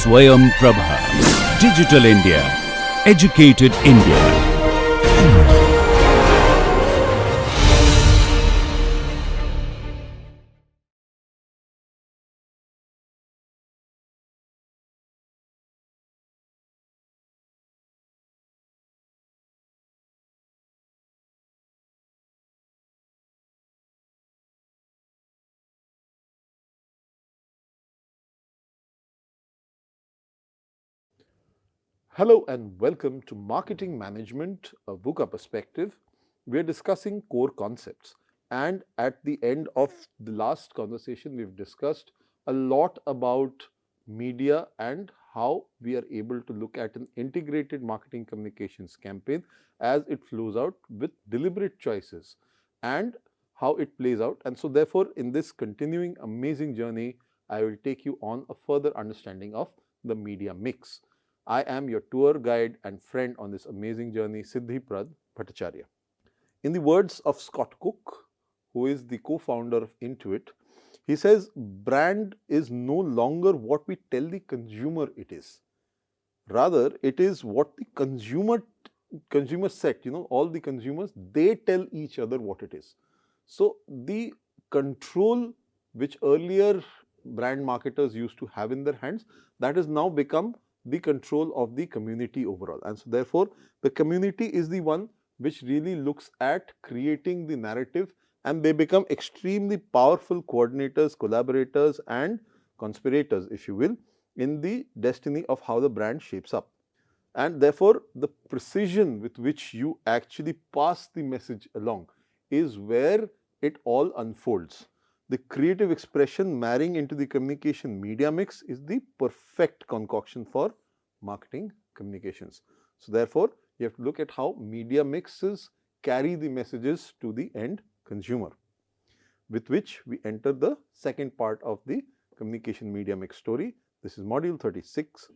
Swayam Prabha. Digital India. Educated India. Hello and welcome to Marketing Management, a VUCA perspective. We are discussing core concepts, and at the end of the last conversation, we've discussed a lot about media and how we are able to look at an integrated marketing communications campaign as it flows out with deliberate choices and how it plays out. And so, therefore, in this continuing amazing journey, I will take you on a further understanding of the media mix. I am your tour guide and friend on this amazing journey, Siddhi Bhattacharyya. In the words of Scott Cook, who is the co-founder of Intuit, he says, brand is no longer what we tell the consumer it is. Rather, it is what the consumer set, all the consumers, they tell each other what it is. So, the control which earlier brand marketers used to have in their hands, that has now become the control of the community overall. And so, therefore, the community is the one which really looks at creating the narrative, and they become extremely powerful coordinators, collaborators and conspirators, if you will, in the destiny of how the brand shapes up. And therefore, the precision with which you actually pass the message along is where it all unfolds. The creative expression marrying into the communication media mix is the perfect concoction for marketing communications. So, therefore, you have to look at how media mixes carry the messages to the end consumer, with which we enter the second part of the communication media mix story. This is module 36,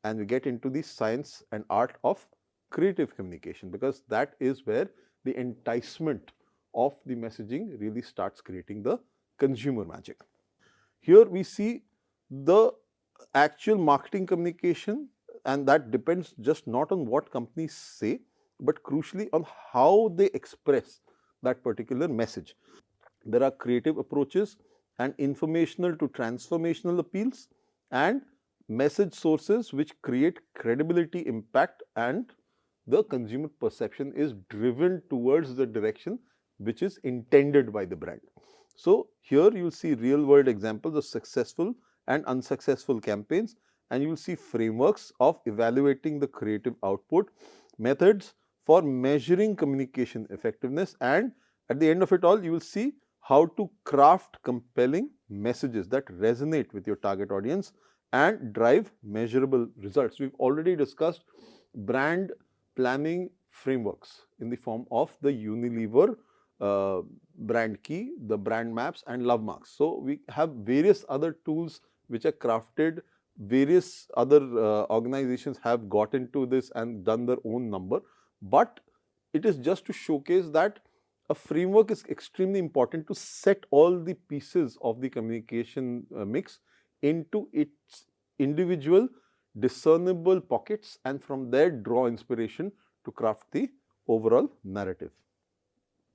and we get into the science and art of creative communication, because that is where the enticement of the messaging really starts creating the consumer magic. Here we see the actual marketing communication, and that depends just not on what companies say, but crucially on how they express that particular message. There are creative approaches and informational to transformational appeals and message sources which create credibility, impact, and the consumer perception is driven towards the direction which is intended by the brand. So, here you will see real world examples of successful and unsuccessful campaigns, and you will see frameworks of evaluating the creative output, methods for measuring communication effectiveness, and at the end of it all, you will see how to craft compelling messages that resonate with your target audience and drive measurable results. We've already discussed brand planning frameworks in the form of the Unilever brand key, the brand maps and love marks. So, we have various other tools which are crafted. Various other organizations have got into this and done their own number, but it is just to showcase that a framework is extremely important to set all the pieces of the communication mix into its individual discernible pockets, and from there draw inspiration to craft the overall narrative.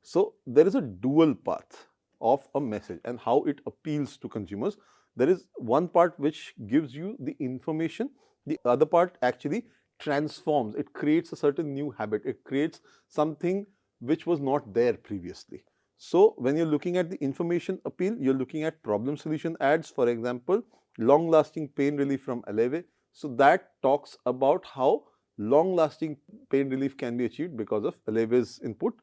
So, there is a dual path of a message and how it appeals to consumers. There is one part which gives you the information, the other part actually transforms, it creates a certain new habit, it creates something which was not there previously. So, when you are looking at the information appeal, you are looking at problem solution ads, for example, long lasting pain relief from Aleve. So, that talks about how long lasting pain relief can be achieved because of Aleve's input.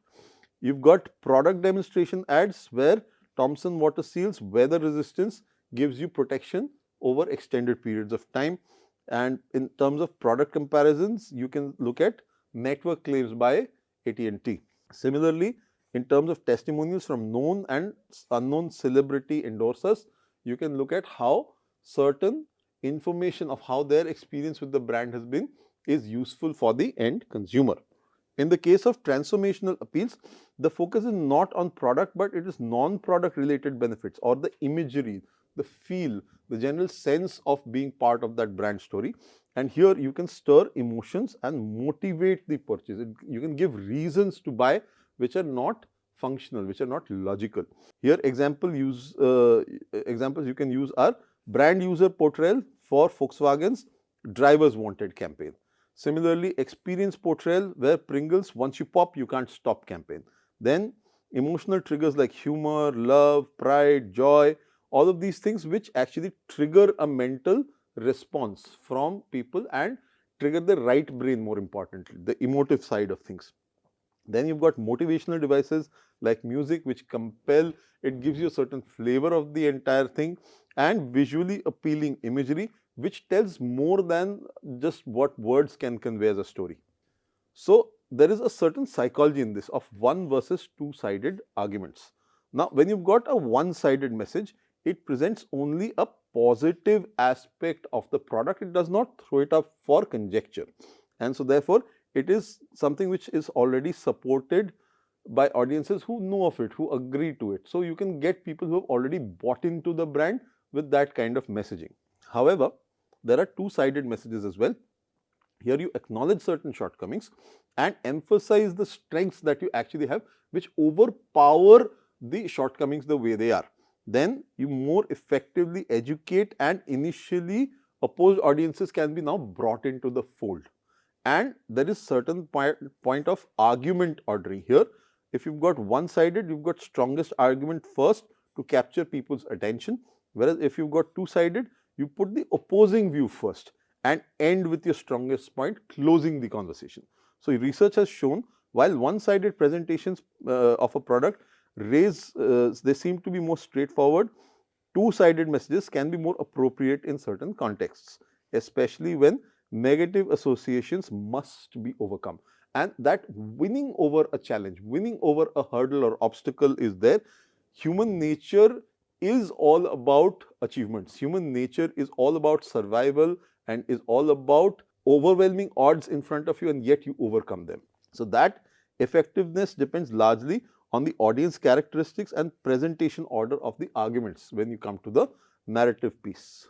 You've got product demonstration ads where Thomson Water Seal's weather resistance gives you protection over extended periods of time. And in terms of product comparisons, you can look at network claims by AT&T. Similarly, in terms of testimonials from known and unknown celebrity endorsers, you can look at how certain information of how their experience with the brand has been is useful for the end consumer. In the case of transformational appeals, the focus is not on product, but it is non-product related benefits or the imagery, the feel, the general sense of being part of that brand story. And here you can stir emotions and motivate the purchase. You can give reasons to buy which are not functional, which are not logical. Here examples you can use are brand user portrayal for Volkswagen's drivers wanted campaign. Similarly, experience portrayal where Pringles, once you pop, you can't stop campaign. Then emotional triggers like humor, love, pride, joy, all of these things which actually trigger a mental response from people and trigger the right brain, more importantly, the emotive side of things. Then you've got motivational devices like music which compel, it gives you a certain flavor of the entire thing, and visually appealing imagery which tells more than just what words can convey as a story. So there is a certain psychology in this of one versus two-sided arguments. Now when you've got a one-sided message, it presents only a positive aspect of the product. It does not throw it up for conjecture, and so therefore it is something which is already supported by audiences who know of it, who agree to it. So you can get people who have already bought into the brand with that kind of messaging. However, there are two-sided messages as well. Here you acknowledge certain shortcomings and emphasize the strengths that you actually have, which overpower the shortcomings the way they are. Then you more effectively educate, and initially opposed audiences can be now brought into the fold. And there is certain point of argument ordering here. If you've got one-sided, you've got strongest argument first to capture people's attention, whereas if you've got two-sided, you put the opposing view first and end with your strongest point, closing the conversation. So research has shown while one-sided presentations of a product they seem to be more straightforward, two-sided messages can be more appropriate in certain contexts, especially when negative associations must be overcome. And that winning over a challenge, winning over a hurdle or obstacle is there. Human nature is all about achievements. Human nature is all about survival and is all about overwhelming odds in front of you, and yet you overcome them. So that effectiveness depends largely on the audience characteristics and presentation order of the arguments when you come to the narrative piece.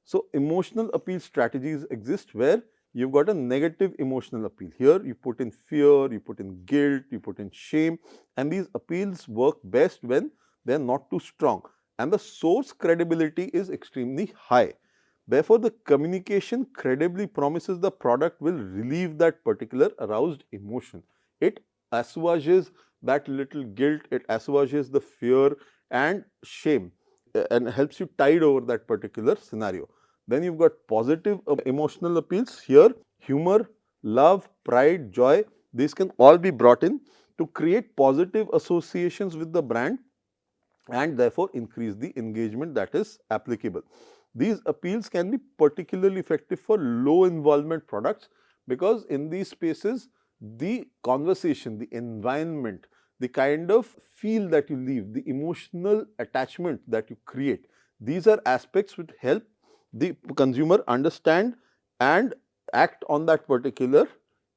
So emotional appeal strategies exist where you've got a negative emotional appeal. Here you put in fear, you put in guilt, you put in shame, and these appeals work best when they are not too strong and the source credibility is extremely high. Therefore, the communication credibly promises the product will relieve that particular aroused emotion. It assuages that little guilt, it assuages the fear and shame and helps you tide over that particular scenario. Then you've got positive emotional appeals. Here, humor, love, pride, joy, these can all be brought in to create positive associations with the brand and therefore increase the engagement that is applicable. These appeals can be particularly effective for low involvement products because in these spaces, the conversation, the environment, the kind of feel that you leave, the emotional attachment that you create, these are aspects which help the consumer understand and act on that particular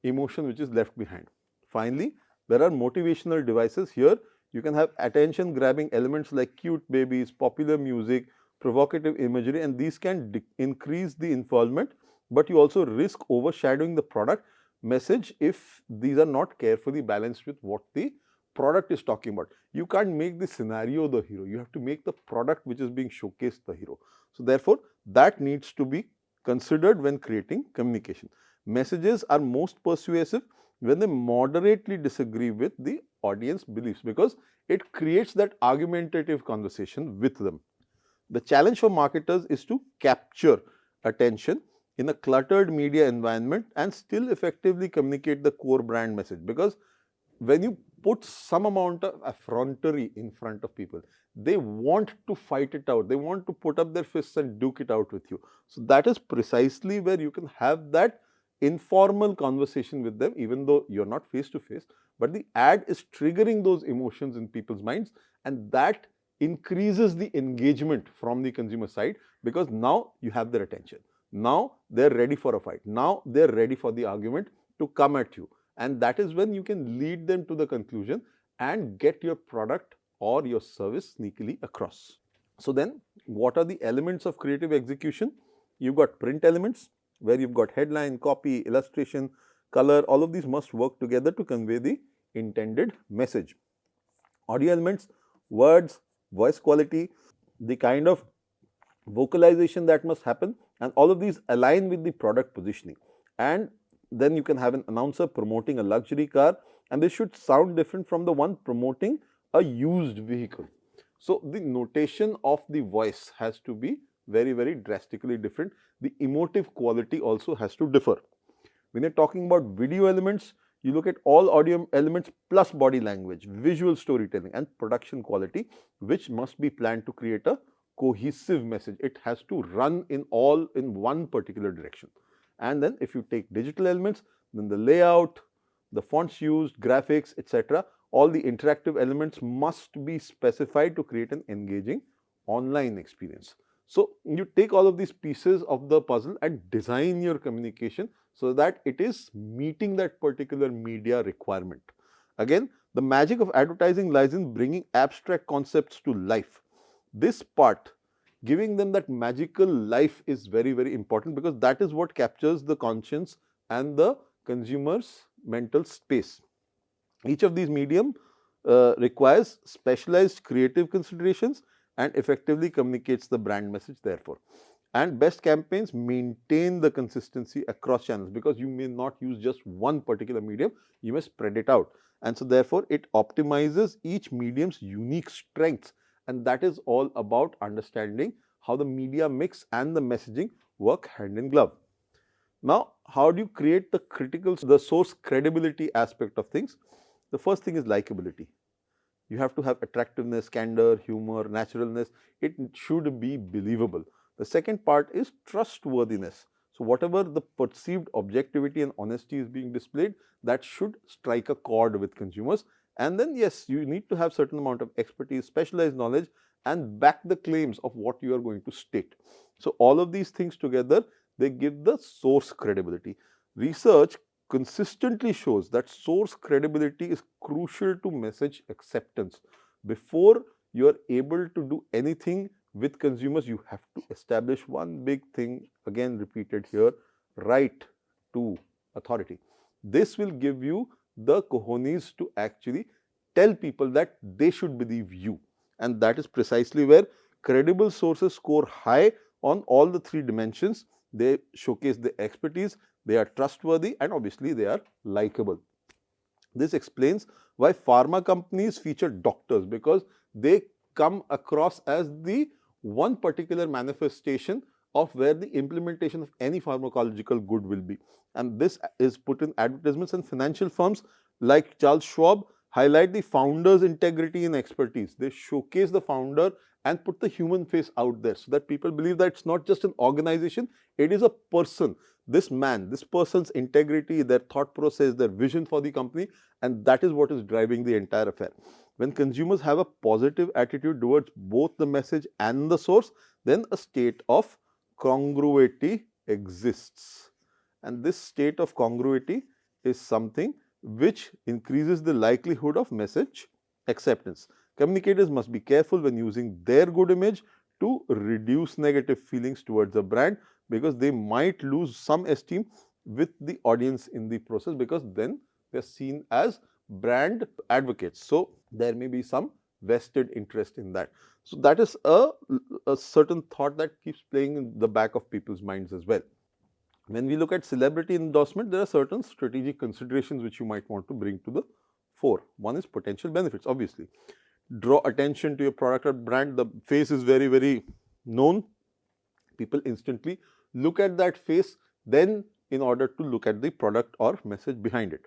emotion which is left behind. Finally, there are motivational devices. Here you can have attention grabbing elements like cute babies, popular music, provocative imagery, and these can increase the involvement, but you also risk overshadowing the product message if these are not carefully balanced with what the product is talking about. You can't make the scenario the hero, you have to make the product which is being showcased the hero. So therefore, that needs to be considered when creating communication. Messages are most persuasive when they moderately disagree with the audience beliefs because it creates that argumentative conversation with them. The challenge for marketers is to capture attention in a cluttered media environment and still effectively communicate the core brand message, because when you put some amount of effrontery in front of people, they want to fight it out, they want to put up their fists and duke it out with you. So that is precisely where you can have that informal conversation with them, even though you're not face to face, but the ad is triggering those emotions in people's minds, and that increases the engagement from the consumer side because now you have their attention. Now they're ready for a fight. Now they're ready for the argument to come at you. And that is when you can lead them to the conclusion and get your product or your service sneakily across. So then what are the elements of creative execution? You've got print elements where you've got headline, copy, illustration, color, all of these must work together to convey the intended message. Audio elements, words, voice quality, the kind of vocalization that must happen, and all of these align with the product positioning. And then you can have an announcer promoting a luxury car, and this should sound different from the one promoting a used vehicle. So the notation of the voice has to be very, very drastically different. The emotive quality also has to differ. When you're talking about video elements, you look at all audio elements plus body language, visual storytelling, and production quality, which must be planned to create a cohesive message. It has to run in one particular direction. And then if you take digital elements, then the layout, the fonts used, graphics, etc., all the interactive elements must be specified to create an engaging online experience. So you take all of these pieces of the puzzle and design your communication so that it is meeting that particular media requirement. Again, the magic of advertising lies in bringing abstract concepts to life. This part, giving them that magical life, is very, very important, because that is what captures the conscience and the consumer's mental space. Each of these medium requires specialized creative considerations and effectively communicates the brand message therefore. And best campaigns maintain the consistency across channels, because you may not use just one particular medium, you may spread it out. And so therefore, it optimizes each medium's unique strengths, and that is all about understanding how the media mix and the messaging work hand in glove. Now, how do you create the source credibility aspect of things? The first thing is likability. You have to have attractiveness, candor, humor, naturalness. It should be believable. The second part is trustworthiness. So whatever the perceived objectivity and honesty is being displayed, that should strike a chord with consumers. And then yes, you need to have certain amount of expertise, specialized knowledge, and back the claims of what you are going to state. So all of these things together, they give the source credibility. Research consistently shows that source credibility is crucial to message acceptance. Before you are able to do anything with consumers, you have to establish one big thing, again repeated here, right to authority. This will give you the cojones to actually tell people that they should believe you. And that is precisely where credible sources score high on all the three dimensions. They showcase the expertise, they are trustworthy, and obviously they are likable. This explains why pharma companies feature doctors, because they come across as the one particular manifestation of where the implementation of any pharmacological good will be. And this is put in advertisements, and financial firms like Charles Schwab highlight the founder's integrity and expertise. They showcase the founder and put the human face out there so that people believe that it's not just an organization, it is a person. This man, this person's integrity, their thought process, their vision for the company, and that is what is driving the entire affair. When consumers have a positive attitude towards both the message and the source, then a state of congruity exists. And this state of congruity is something which increases the likelihood of message acceptance. Communicators must be careful when using their good image to reduce negative feelings towards a brand, because they might lose some esteem with the audience in the process, because then they are seen as brand advocates. So there may be some vested interest in that. So that is a certain thought that keeps playing in the back of people's minds as well. When we look at celebrity endorsement, there are certain strategic considerations which you might want to bring to the fore. One is potential benefits, obviously. Draw attention to your product or brand. The face is very, very known. People instantly look at that face, then in order to look at the product or message behind it.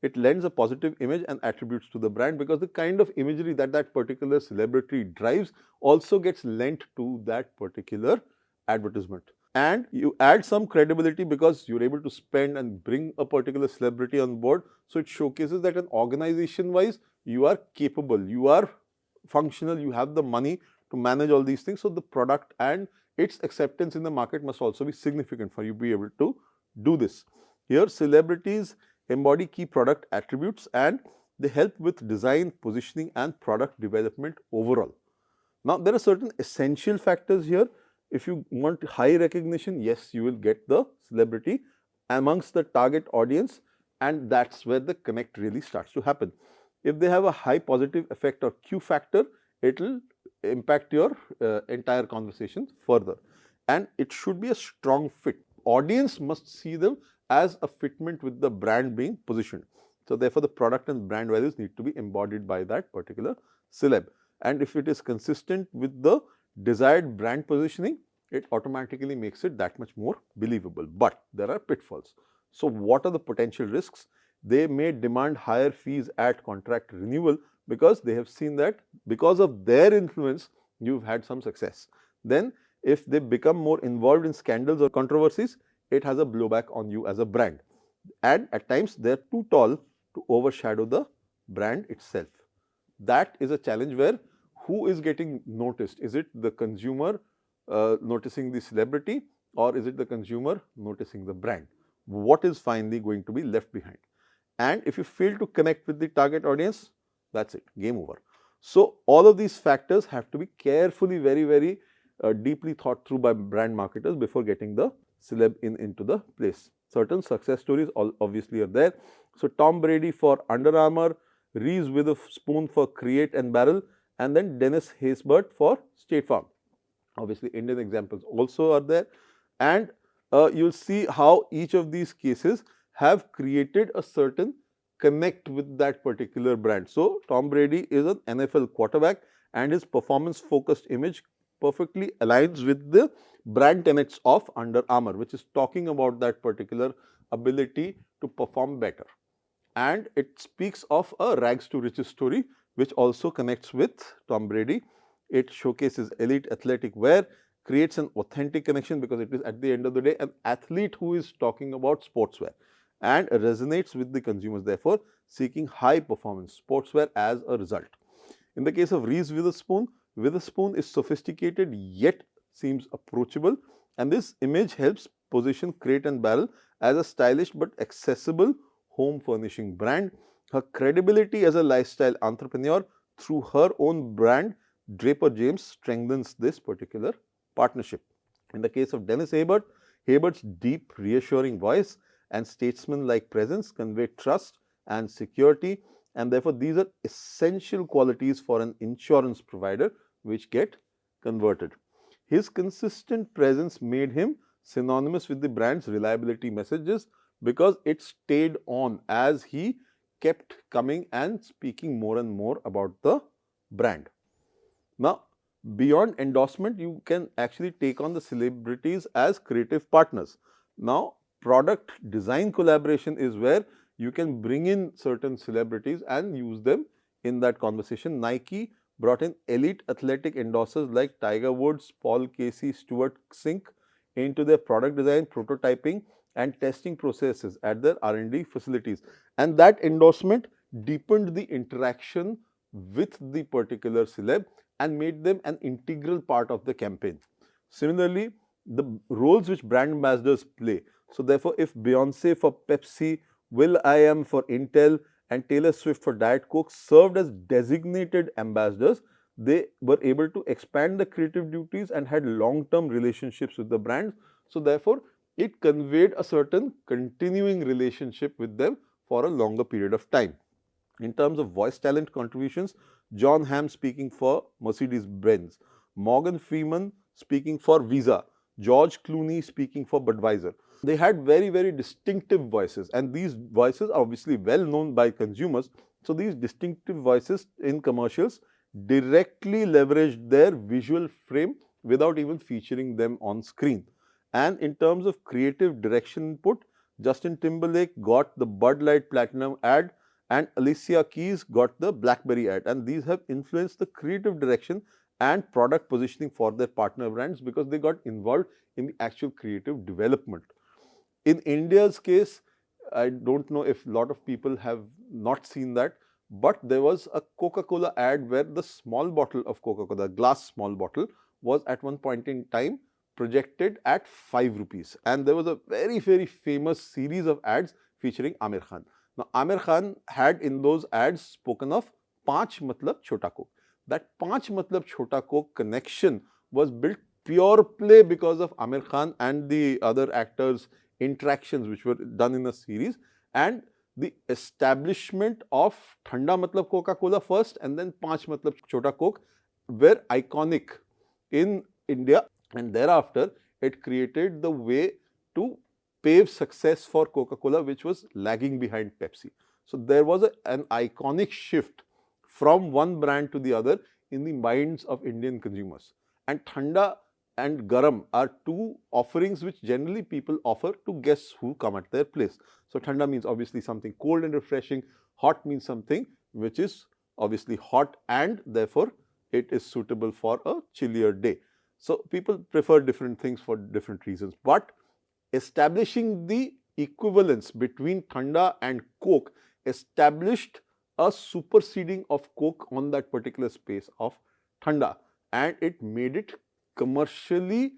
It lends a positive image and attributes to the brand, because the kind of imagery that that particular celebrity drives also gets lent to that particular advertisement. And you add some credibility because you're able to spend and bring a particular celebrity on board. So it showcases that an organization wise, you are capable, you are functional, you have the money to manage all these things. So the product and its acceptance in the market must also be significant for you to be able to do this. Here, celebrities embody key product attributes, and they help with design, positioning, and product development overall. Now, there are certain essential factors here. If you want high recognition, yes, you will get the celebrity amongst the target audience, and that's where the connect really starts to happen. If they have a high positive effect or Q factor, it will impact your entire conversation further. And it should be a strong fit. Audience must see them as a fitment with the brand being positioned. So, therefore, the product and brand values need to be embodied by that particular celeb. And if it is consistent with the desired brand positioning, it automatically makes it that much more believable. But there are pitfalls. So, what are the potential risks? They may demand higher fees at contract renewal because they have seen that because of their influence, you've had some success. Then, if they become more involved in scandals or controversies, it has a blowback on you as a brand. And at times, they are too tall to overshadow the brand itself. That is a challenge where who is getting noticed? Is it the consumer noticing the celebrity, or is it the consumer noticing the brand? What is finally going to be left behind? And if you fail to connect with the target audience, that's it, game over. So, all of these factors have to be carefully, very deeply thought through by brand marketers before getting the celeb into the place. Certain success stories obviously are there. So, Tom Brady for Under Armour, Reese Witherspoon for Create and Barrel, and then Dennis Haysbert for State Farm. Obviously, Indian examples also are there, and you will see how each of these cases have created a certain connect with that particular brand. So, Tom Brady is an NFL quarterback, and his performance focused image perfectly aligns with the brand tenets of Under Armour, which is talking about that particular ability to perform better. And it speaks of a rags to riches story, which also connects with Tom Brady. It showcases elite athletic wear, creates an authentic connection because it is at the end of the day an athlete who is talking about sportswear, and resonates with the consumers, therefore seeking high performance sportswear as a result. In the case of Reese Witherspoon, Witherspoon is sophisticated yet seems approachable, and this image helps position Crate and Barrel as a stylish but accessible home furnishing brand. Her credibility as a lifestyle entrepreneur through her own brand, Draper James, strengthens this particular partnership. In the case of Dennis Haysbert, Haybert's deep, reassuring voice and statesman-like presence convey trust and security, and therefore these are essential qualities for an insurance provider which get converted. His consistent presence made him synonymous with the brand's reliability messages because it stayed on as he kept coming and speaking more and more about the brand. Now, beyond endorsement, you can actually take on the celebrities as creative partners. Now, product design collaboration is where you can bring in certain celebrities and use them in that conversation. Nike brought in elite athletic endorsers like Tiger Woods, Paul Casey, Stuart Sink into their product design, prototyping and testing processes at their R&D facilities. And that endorsement deepened the interaction with the particular celeb and made them an integral part of the campaign. Similarly, the roles which brand ambassadors play. So, therefore, if Beyonce for Pepsi, will.i.am for Intel and Taylor Swift for Diet Coke served as designated ambassadors, they were able to expand the creative duties and had long-term relationships with the brands. So, therefore, it conveyed a certain continuing relationship with them for a longer period of time. In terms of voice talent contributions, John Hamm speaking for Mercedes-Benz, Morgan Freeman speaking for Visa, George Clooney speaking for Budweiser. They had very distinctive voices, and these voices are obviously well known by consumers. So, these distinctive voices in commercials directly leveraged their visual frame without even featuring them on screen. And in terms of creative direction input, Justin Timberlake got the Bud Light Platinum ad and Alicia Keys got the BlackBerry ad, and these have influenced the creative direction and product positioning for their partner brands because they got involved in the actual creative development. In India's case, I don't know if a lot of people have not seen that, but there was a Coca-Cola ad where the small bottle of Coca-Cola, glass small bottle, was at one point in time projected at 5 rupees, and there was a very famous series of ads featuring Amir Khan. Now, Amir Khan had in those ads spoken of 5 matlab chota Coke. that Panch Matlab Chhota Coke connection was built pure play because of Amir Khan and the other actors' interactions which were done in a series, and the establishment of Thanda Matlab Coca-Cola first and then Panch Matlab Chhota Coke were iconic in India, and thereafter it created the way to pave success for Coca-Cola, which was lagging behind Pepsi. So there was an iconic shift from one brand to the other in the minds of Indian consumers. And Thanda and Garam are two offerings which generally people offer to guests who come at their place. So Thanda means obviously something cold and refreshing. Hot means something which is obviously hot and therefore it is suitable for a chillier day. So people prefer different things for different reasons. But establishing the equivalence between Thanda and Coke established a superseding of Coke on that particular space of Thanda, and it made it commercially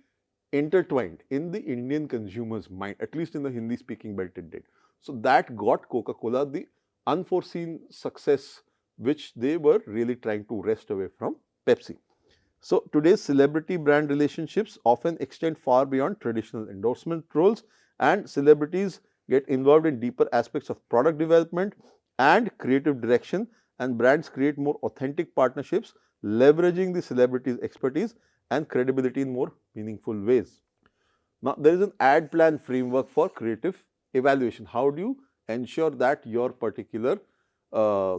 intertwined in the Indian consumer's mind, at least in the Hindi speaking belt it did. So that got Coca-Cola the unforeseen success which they were really trying to wrest away from Pepsi. So today's celebrity brand relationships often extend far beyond traditional endorsement roles, and celebrities get involved in deeper aspects of product development and creative direction, and brands create more authentic partnerships, leveraging the celebrities' expertise and credibility in more meaningful ways. Now, there is an ad plan framework for creative evaluation. How do you ensure that your particular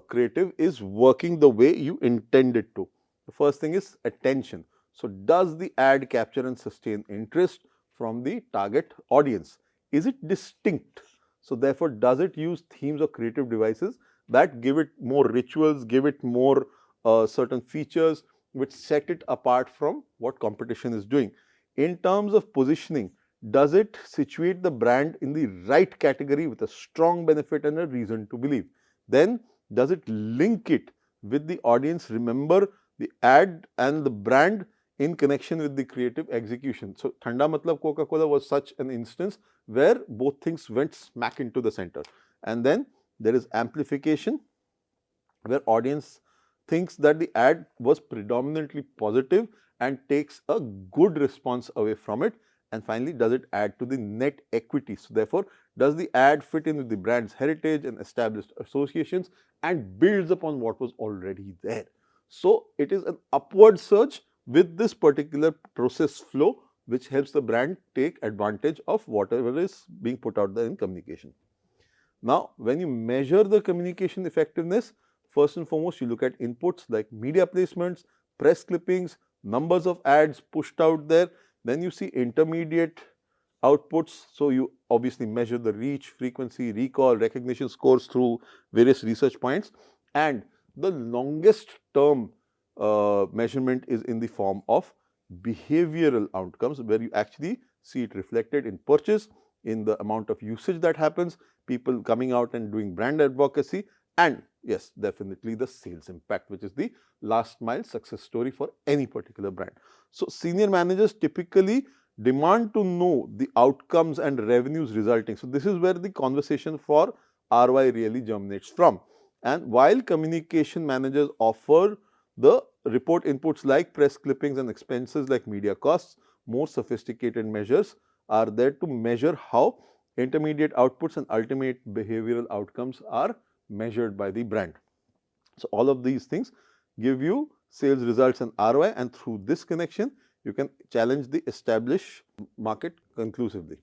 creative is working the way you intend it to? The first thing is attention. So, does the ad capture and sustain interest from the target audience? Is it distinct? So, therefore, does it use themes or creative devices that give it more rituals, give it more certain features which set it apart from what competition is doing? In terms of positioning, does it situate the brand in the right category with a strong benefit and a reason to believe? Then, does it link it with the audience? Remember the ad and the brand in connection with the creative execution. So, Thanda Matlab Coca-Cola was such an instance where both things went smack into the center. And then there is amplification, where audience thinks that the ad was predominantly positive and takes a good response away from it. And finally, does it add to the net equity? So, therefore, does the ad fit in with the brand's heritage and established associations and builds upon what was already there? So, it is an upward surge with this particular process flow which helps the brand take advantage of whatever is being put out there in communication. Now, when you measure the communication effectiveness, first and foremost, you look at inputs like media placements, press clippings, numbers of ads pushed out there. Then you see intermediate outputs. So, you obviously measure the reach, frequency, recall, recognition scores through various research points, and the longest term measurement is in the form of behavioral outcomes, where you actually see it reflected in purchase, in the amount of usage that happens, people coming out and doing brand advocacy, and yes, definitely the sales impact, which is the last mile success story for any particular brand. So, senior managers typically demand to know the outcomes and revenues resulting. So, this is where the conversation for ROI really germinates from. And while communication managers offer the report inputs like press clippings and expenses like media costs, more sophisticated measures are there to measure how intermediate outputs and ultimate behavioral outcomes are measured by the brand. So, all of these things give you sales results and ROI, and through this connection, you can challenge the established market conclusively.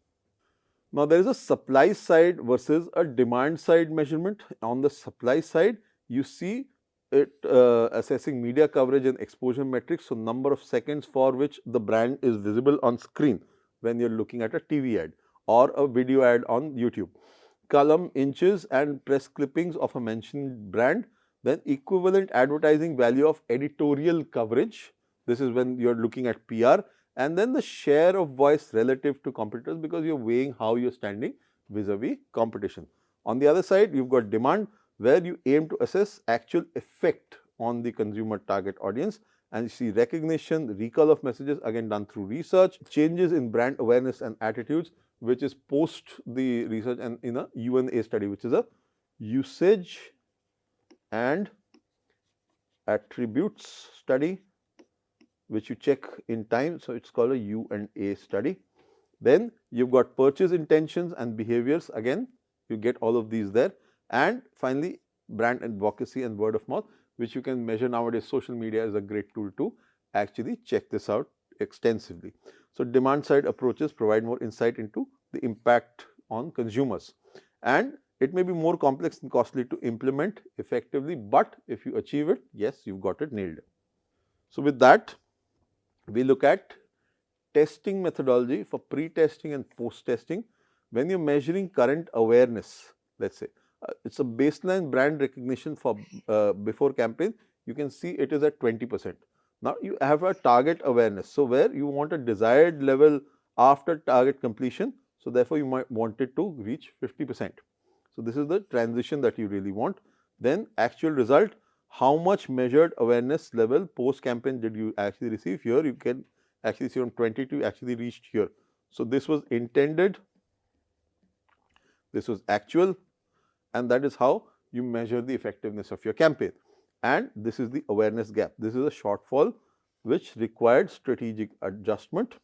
Now, there is a supply side versus a demand side measurement. On the supply side, you see it assessing media coverage and exposure metrics. So, number of seconds for which the brand is visible on screen when you are looking at a TV ad or a video ad on YouTube. Column inches and press clippings of a mentioned brand. Then equivalent advertising value of editorial coverage. This is when you are looking at PR. And then the share of voice relative to competitors, because you are weighing how you are standing vis-a-vis competition. On the other side, you have got demand, where you aim to assess actual effect on the consumer target audience, and you see recognition, recall of messages, again done through research, changes in brand awareness and attitudes, which is post the research and in a UNA study, which is a usage and attributes study, which you check in time. So, it is called a U&A study. Then you have got purchase intentions and behaviors, again you get all of these there, and finally brand advocacy and word of mouth, which you can measure nowadays. Social media is a great tool to actually check this out extensively. So, demand side approaches provide more insight into the impact on consumers, and it may be more complex and costly to implement effectively, but if you achieve it, yes, you have got it nailed. So, with that we look at testing methodology for pre-testing and post-testing. When you are measuring current awareness, let us say it is a baseline brand recognition for before campaign, you can see it is at 20%. Now, you have a target awareness. So, where you want a desired level after target completion. So, therefore, you might want it to reach 50%. So, this is the transition that you really want. Then actual result, how much measured awareness level post campaign did you actually receive? Here you can actually see from 22 actually reached here. So, this was intended, this was actual, and that is how you measure the effectiveness of your campaign. And this is the awareness gap. This is a shortfall which required strategic adjustment,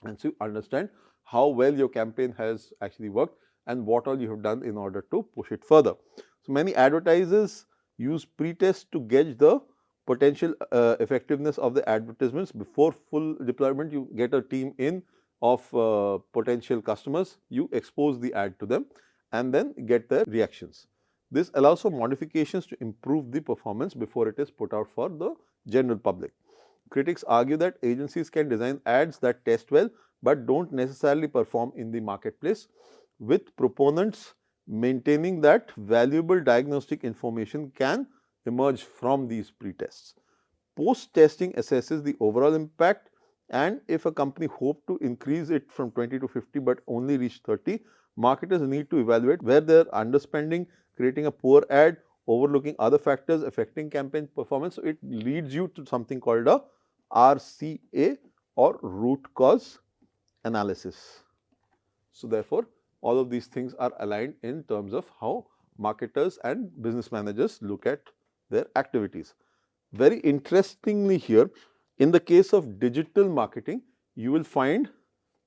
and so you understand how well your campaign has actually worked and what all you have done in order to push it further. So, many advertisers use pre-test to gauge the potential effectiveness of the advertisements. Before full deployment, you get a team in of potential customers, you expose the ad to them and then get their reactions. This allows for modifications to improve the performance before it is put out for the general public. Critics argue that agencies can design ads that test well, but do not necessarily perform in the marketplace, with proponents maintaining that valuable diagnostic information can emerge from these pre-tests. Post-testing assesses the overall impact, and if a company hopes to increase it from 20 to 50 but only reach 30, marketers need to evaluate where they are underspending, creating a poor ad, overlooking other factors affecting campaign performance. So, it leads you to something called a RCA, or root cause analysis. So, therefore, all of these things are aligned in terms of how marketers and business managers look at their activities. Very interestingly here, in the case of digital marketing, you will find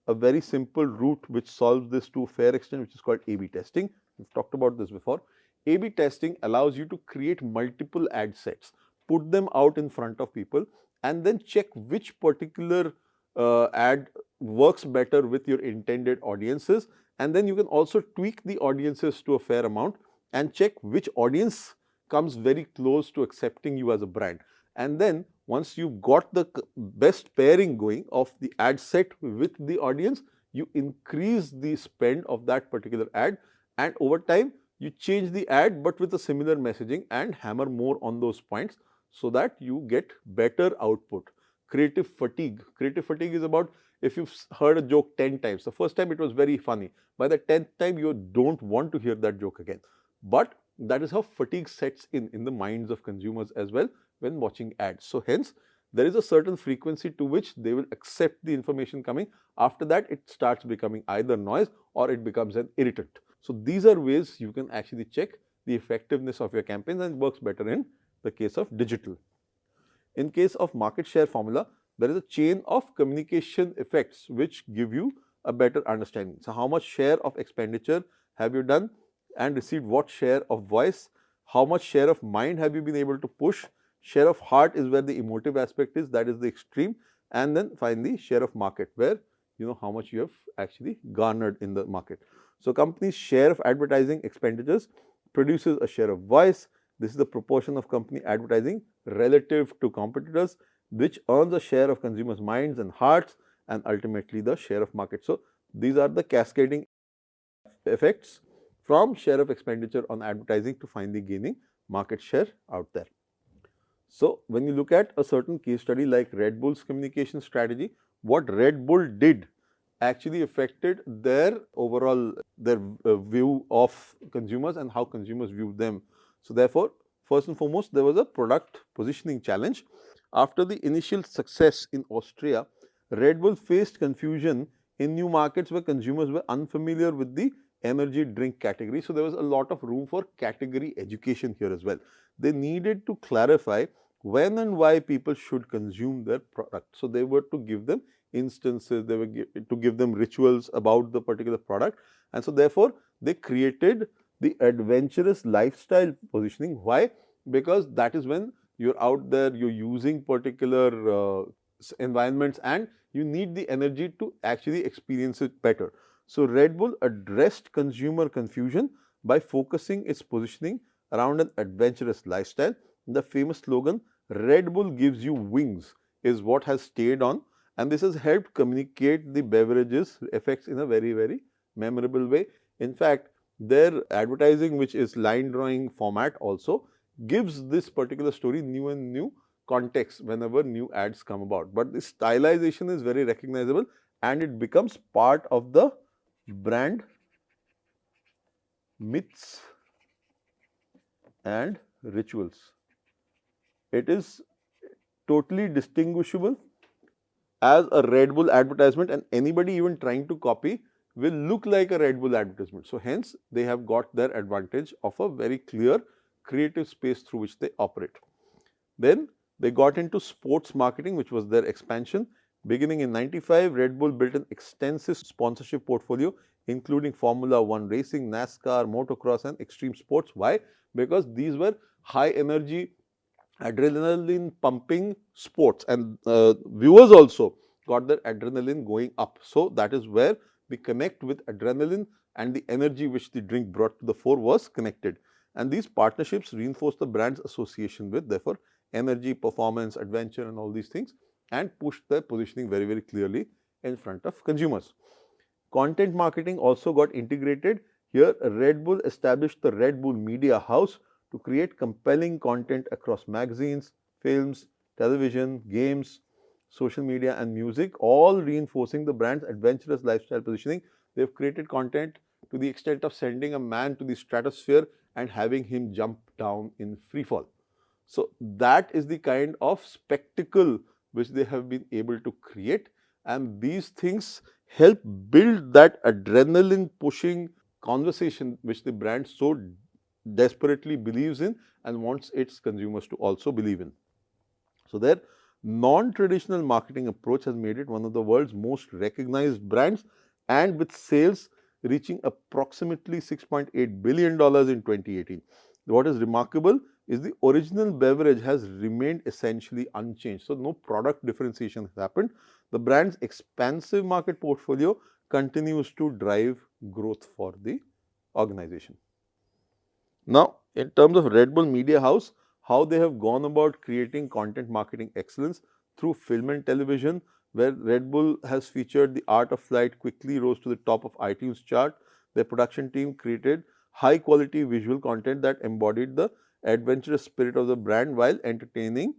a very simple route which solves this to a fair extent, which is called A/B testing. We have talked about this before. A/B testing allows you to create multiple ad sets, put them out in front of people, and then check which particular ad works better with your intended audiences, and then you can also tweak the audiences to a fair amount and check which audience comes very close to accepting you as a brand. And then once you have got the best pairing going of the ad set with the audience, you increase the spend of that particular ad, and over time you change the ad but with a similar messaging and hammer more on those points so that you get better output. Creative fatigue. Creative fatigue is about if you've heard a joke 10 times, the first time it was very funny, by the 10th time you don't want to hear that joke again. But that is how fatigue sets in the minds of consumers as well when watching ads. So, hence there is a certain frequency to which they will accept the information coming. After that, it starts becoming either noise or it becomes an irritant. So, these are ways you can actually check the effectiveness of your campaigns, and it works better in the case of digital. In case of market share formula, there is a chain of communication effects which give you a better understanding. So, how much share of expenditure have you done and received what share of voice? How much share of mind have you been able to push? Share of heart is where the emotive aspect is, that is the extreme. And then finally, share of market, where you know how much you have actually garnered in the market. So, company's share of advertising expenditures produces a share of voice. This is the proportion of company advertising relative to competitors, which earns a share of consumers' minds and hearts, and ultimately the share of market. So, these are the cascading effects from share of expenditure on advertising to finally gaining market share out there. So, when you look at a certain case study like Red Bull's communication strategy, what Red Bull did actually affected their overall view of consumers and how consumers view them. So, therefore, first and foremost, there was a product positioning challenge. After the initial success in Austria, Red Bull faced confusion in new markets where consumers were unfamiliar with the energy drink category. So, there was a lot of room for category education here as well. they needed to clarify when and why people should consume their product. So, they were to give them instances, they were to give them rituals about the particular product, and so therefore, they created the adventurous lifestyle positioning. Why? Because that is when you're out there, you're using particular environments and you need the energy to actually experience it better. So, Red Bull addressed consumer confusion by focusing its positioning around an adventurous lifestyle. The famous slogan, Red Bull gives you wings, is what has stayed on, and this has helped communicate the beverages effects in a very, very memorable way. In fact, their advertising, which is line drawing format, also gives this particular story new and new context whenever new ads come about. But the stylization is very recognizable and it becomes part of the brand myths and rituals. It is totally distinguishable as a Red Bull advertisement, and anybody even trying to copy will look like a Red Bull advertisement. So, hence they have got their advantage of a very clear creative space through which they operate. Then they got into sports marketing, which was their expansion. Beginning in 95, Red Bull built an extensive sponsorship portfolio, including Formula One racing, NASCAR, motocross and extreme sports. Why? Because these were high energy, adrenaline pumping sports, and viewers also got their adrenaline going up. So, that is where the connect with adrenaline and the energy which the drink brought to the fore was connected. And these partnerships reinforce the brand's association with, therefore, energy, performance, adventure and all these things, and push their positioning very, very clearly in front of consumers. Content marketing also got integrated. Here, Red Bull established the Red Bull Media House to create compelling content across magazines, films, television, games, social media and music, all reinforcing the brand's adventurous lifestyle positioning. They've created content to the extent of sending a man to the stratosphere and having him jump down in free fall. So, that is the kind of spectacle which they have been able to create, and these things help build that adrenaline pushing conversation which the brand so desperately believes in and wants its consumers to also believe in. So, their non-traditional marketing approach has made it one of the world's most recognized brands, and with sales reaching approximately $6.8 billion in 2018. What is remarkable is the original beverage has remained essentially unchanged. So, no product differentiation has happened. The brand's expansive market portfolio continues to drive growth for the organization. Now, in terms of Red Bull Media House, how they have gone about creating content marketing excellence through film and television, where Red Bull has featured The Art of Flight, quickly rose to the top of iTunes chart. Their production team created high quality visual content that embodied the adventurous spirit of the brand while entertaining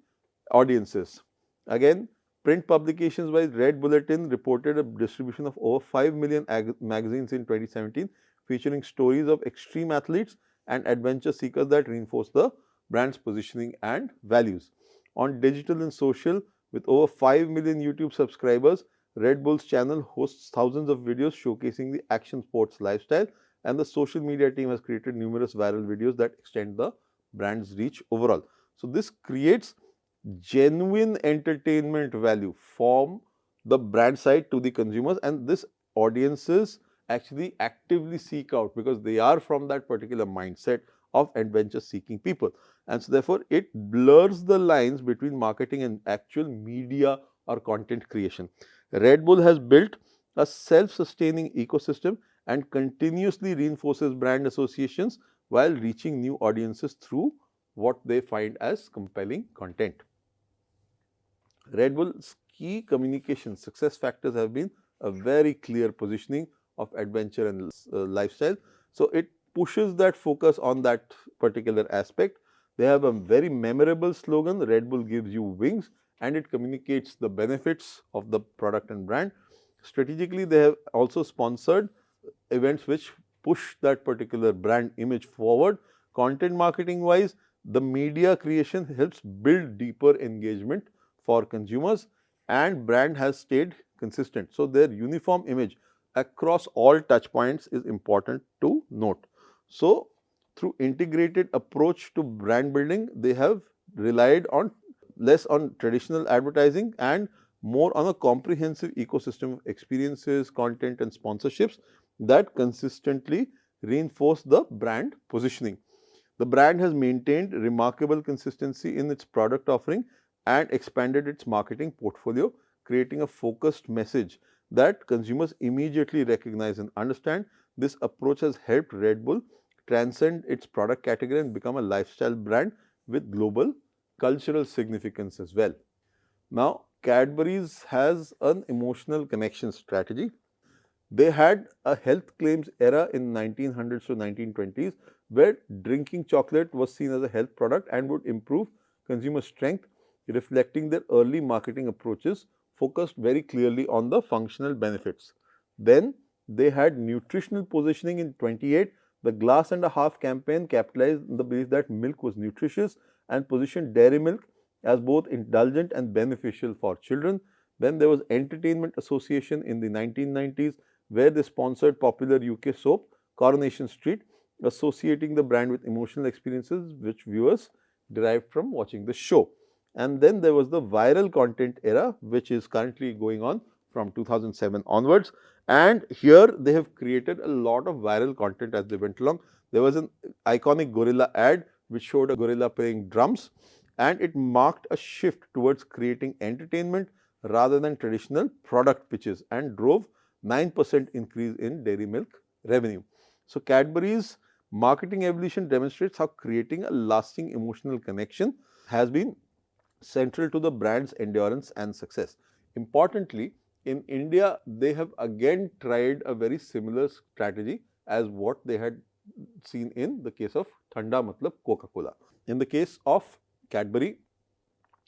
audiences. Again, print publications wise, Red Bulletin reported a distribution of over 5 million magazines in 2017, featuring stories of extreme athletes and adventure seekers that reinforce the brand's positioning and values. On digital and social, with over 5 million YouTube subscribers, Red Bull's channel hosts thousands of videos showcasing the action sports lifestyle, and the social media team has created numerous viral videos that extend the brand's reach overall. So, this creates genuine entertainment value from the brand side to the consumers, and this audiences actually actively seek out because they are from that particular mindset of adventure seeking people, and so therefore it blurs the lines between marketing and actual media or content creation. Red Bull has built a self-sustaining ecosystem and continuously reinforces brand associations while reaching new audiences through what they find as compelling content. Red Bull's key communication success factors have been a very clear positioning of adventure and lifestyle. So, it pushes that focus on that particular aspect. They have a very memorable slogan, Red Bull gives you wings, and it communicates the benefits of the product and brand. Strategically, they have also sponsored events which push that particular brand image forward. Content marketing wise, the media creation helps build deeper engagement for consumers, and brand has stayed consistent. So, their uniform image across all touch points is important to note. So, through integrated approach to brand building, they have relied on less on traditional advertising and more on a comprehensive ecosystem of experiences, content and sponsorships that consistently reinforce the brand positioning. The brand has maintained remarkable consistency in its product offering and expanded its marketing portfolio, creating a focused message that consumers immediately recognize and understand. This approach has helped Red Bull transcend its product category and become a lifestyle brand with global cultural significance as well. Now, Cadbury's has an emotional connection strategy. They had a health claims era in 1900s to 1920s where drinking chocolate was seen as a health product and would improve consumer strength, reflecting their early marketing approaches focused very clearly on the functional benefits. Then they had nutritional positioning in 28. The glass and a half campaign capitalized on the belief that milk was nutritious and positioned dairy milk as both indulgent and beneficial for children. Then there was Entertainment Association in the 1990s where they sponsored popular UK soap Coronation Street, associating the brand with emotional experiences which viewers derived from watching the show. And then there was the viral content era, which is currently going on from 2007 onwards. And here they have created a lot of viral content as they went along. There was an iconic gorilla ad which showed a gorilla playing drums, and it marked a shift towards creating entertainment rather than traditional product pitches and drove 9% increase in dairy milk revenue. So, Cadbury's marketing evolution demonstrates how creating a lasting emotional connection has been central to the brand's endurance and success. Importantly, in India, they have again tried a very similar strategy as what they had seen in the case of Thanda Matlab Coca-Cola. In the case of Cadbury,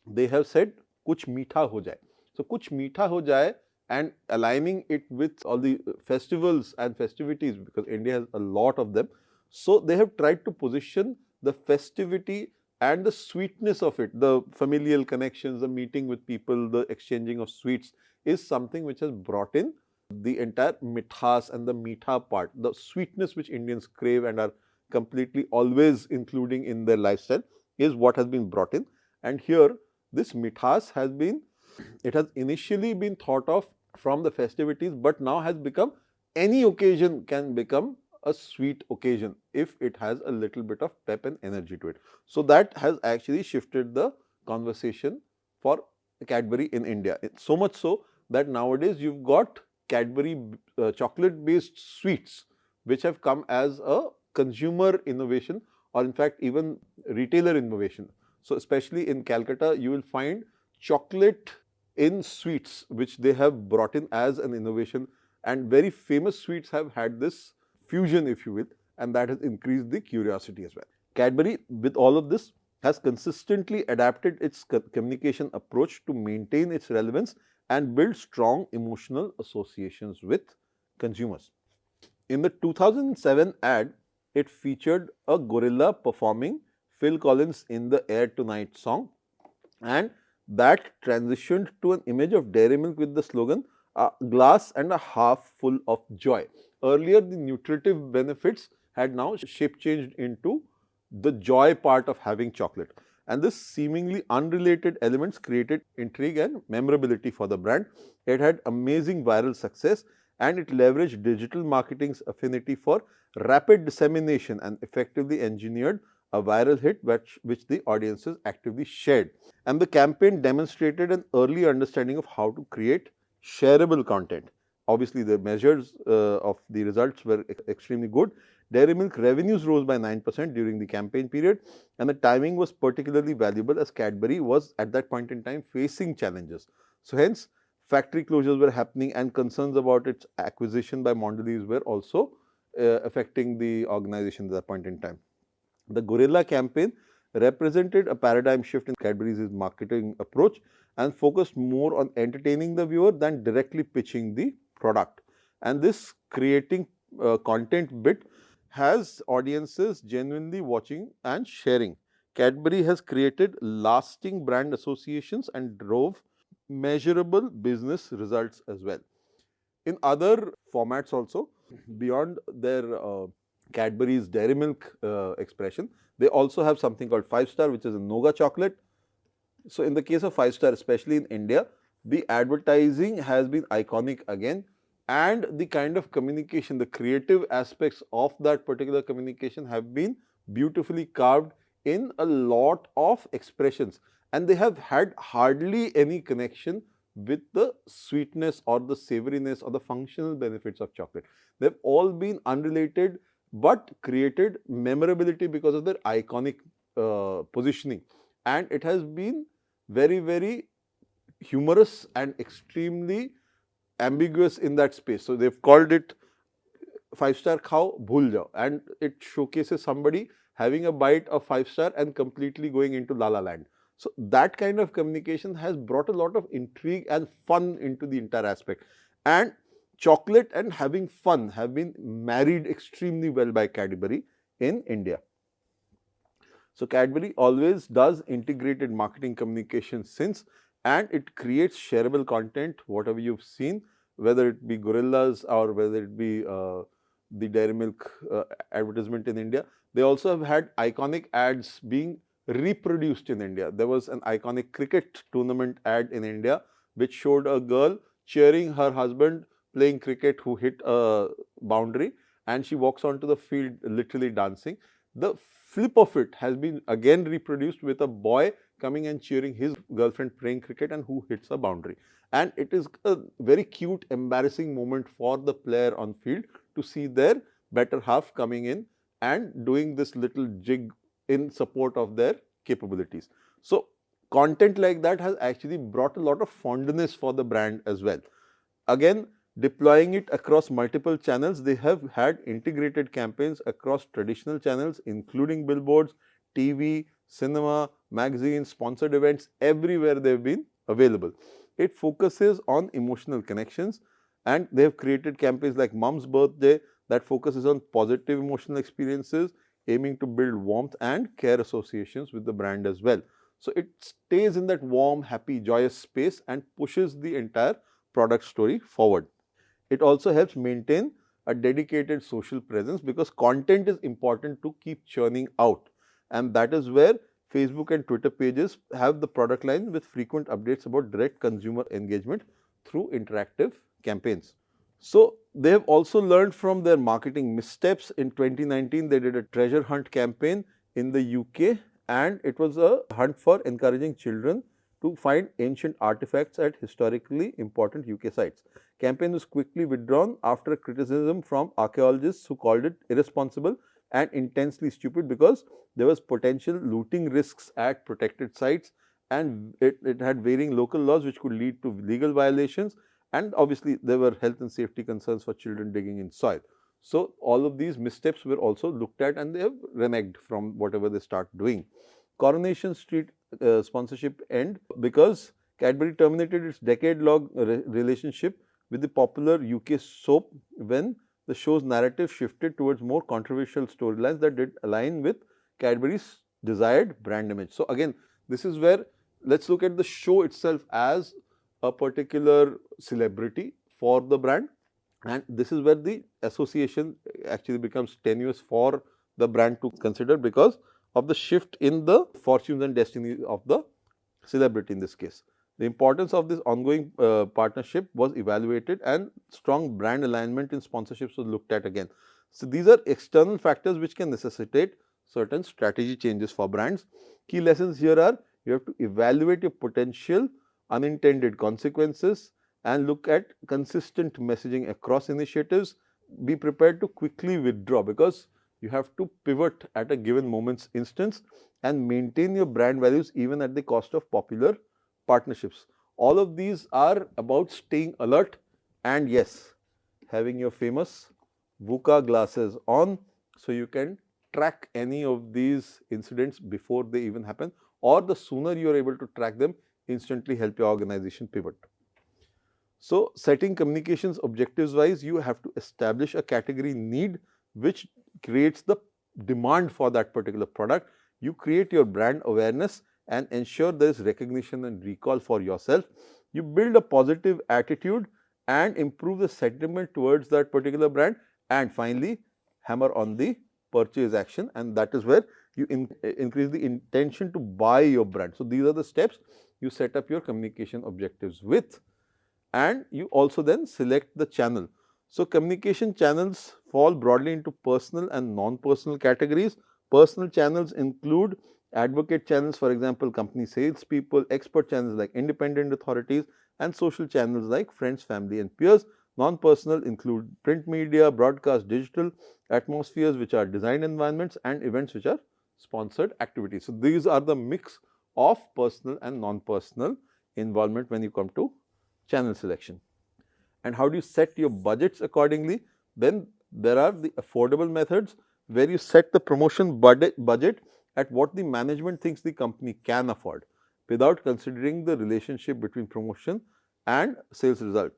they have said, Kuch meetha ho jaye. So, Kuch meetha ho jaye, and aligning it with all the festivals and festivities, because India has a lot of them. So, they have tried to position the festivity and the sweetness of it, the familial connections, the meeting with people, the exchanging of sweets is something which has brought in the entire mithas and the meetha part, the sweetness which Indians crave and are completely always including in their lifestyle is what has been brought in. And here this mithas has been, it has initially been thought of from the festivities, but now has become any occasion can become a sweet occasion if it has a little bit of pep and energy to it. So, that has actually shifted the conversation for Cadbury in India. It's so much so that nowadays you've got Cadbury chocolate based sweets which have come as a consumer innovation, or in fact even retailer innovation. So, especially in Calcutta, you will find chocolate in sweets which they have brought in as an innovation, and very famous sweets have had this fusion, if you will, and that has increased the curiosity as well. Cadbury, with all of this, has consistently adapted its communication approach to maintain its relevance and build strong emotional associations with consumers. In the 2007 ad, it featured a gorilla performing Phil Collins' In the Air Tonight song, and that transitioned to an image of dairy milk with the slogan, a glass and a half full of joy. Earlier, the nutritive benefits had now shape changed into the joy part of having chocolate. And this seemingly unrelated elements created intrigue and memorability for the brand. It had amazing viral success, and it leveraged digital marketing's affinity for rapid dissemination and effectively engineered a viral hit which the audiences actively shared. And the campaign demonstrated an early understanding of how to create shareable content. Obviously, the measures of the results were extremely good. Dairy milk revenues rose by 9% during the campaign period, and the timing was particularly valuable as Cadbury was at that point in time facing challenges. So, hence, factory closures were happening and concerns about its acquisition by Mondelez were also affecting the organization at that point in time. The Gorilla campaign represented a paradigm shift in Cadbury's marketing approach and focused more on entertaining the viewer than directly pitching the product. And this creating content bit has audiences genuinely watching and sharing. Cadbury has created lasting brand associations and drove measurable business results as well. In other formats also, beyond their Cadbury's Dairy Milk expression. They also have something called 5-star, which is a Noga chocolate. So in the case of 5-star, especially in India, the advertising has been iconic again, and the kind of communication, the creative aspects of that particular communication have been beautifully carved in a lot of expressions, and they have had hardly any connection with the sweetness or the savoriness or the functional benefits of chocolate. They've all been unrelated but created memorability because of their iconic positioning, and it has been very, very humorous and extremely ambiguous in that space. So they've called it 5-star khao bhul jao, and it showcases somebody having a bite of 5-star and completely going into La La Land. So that kind of communication has brought a lot of intrigue and fun into the entire aspect, and chocolate and having fun have been married extremely well by Cadbury in India. So Cadbury always does integrated marketing communication since, and it creates shareable content, whatever you've seen, whether it be gorillas or whether it be the Dairy Milk advertisement in India. They also have had iconic ads being reproduced in India. There was an iconic cricket tournament ad in India which showed a girl cheering her husband playing cricket who hit a boundary, and she walks onto the field literally dancing. The flip of it has been again reproduced with a boy coming and cheering his girlfriend playing cricket and who hits a boundary. And it is a very cute, embarrassing moment for the player on field to see their better half coming in and doing this little jig in support of their capabilities. So content like that has actually brought a lot of fondness for the brand as well. Again, deploying it across multiple channels, they have had integrated campaigns across traditional channels, including billboards, TV, cinema, magazines, sponsored events, everywhere they've been available. It focuses on emotional connections, and they have created campaigns like Mom's Birthday that focuses on positive emotional experiences, aiming to build warmth and care associations with the brand as well. So it stays in that warm, happy, joyous space and pushes the entire product story forward. It also helps maintain a dedicated social presence because content is important to keep churning out, and that is where Facebook and Twitter pages have the product line with frequent updates about direct consumer engagement through interactive campaigns. So they have also learned from their marketing missteps. In 2019, they did a treasure hunt campaign in the UK, and it was a hunt for encouraging children to find ancient artifacts at historically important UK sites. Campaign was quickly withdrawn after criticism from archaeologists who called it irresponsible and intensely stupid because there was potential looting risks at protected sites, and it had varying local laws which could lead to legal violations, and obviously there were health and safety concerns for children digging in soil. So all of these missteps were also looked at and they have reneged from whatever they start doing. Coronation Street sponsorship end because Cadbury terminated its decade-long relationship with the popular UK soap when the show's narrative shifted towards more controversial storylines that did align with Cadbury's desired brand image. So again, this is where let's look at the show itself as a particular celebrity for the brand, and this is where the association actually becomes tenuous for the brand to consider because of the shift in the fortunes and destinies of the celebrity in this case. The importance of this ongoing partnership was evaluated and strong brand alignment in sponsorships was looked at again. So these are external factors which can necessitate certain strategy changes for brands. Key lessons here are you have to evaluate your potential unintended consequences and look at consistent messaging across initiatives. Be prepared to quickly withdraw because you have to pivot at a given moment's instance and maintain your brand values even at the cost of popular partnerships. All of these are about staying alert and yes, having your famous VUCA glasses on so you can track any of these incidents before they even happen, or the sooner you are able to track them, instantly help your organization pivot. So setting communications objectives wise, you have to establish a category need which creates the demand for that particular product. You create your brand awareness and ensure there is recognition and recall for yourself. You build a positive attitude and improve the sentiment towards that particular brand, and finally hammer on the purchase action, and that is where you increase the intention to buy your brand. So, these are the steps you set up your communication objectives with, and you also then select the channel. So, communication channels fall broadly into personal and non-personal categories. Personal channels include advocate channels, for example, company salespeople, expert channels like independent authorities, and social channels like friends, family, and peers. Non-personal include print media, broadcast, digital atmospheres, which are design environments, and events, which are sponsored activities. So, these are the mix of personal and non-personal involvement when you come to channel selection. And how do you set your budgets accordingly? Then there are the affordable methods where you set the promotion budget at what the management thinks the company can afford without considering the relationship between promotion and sales result.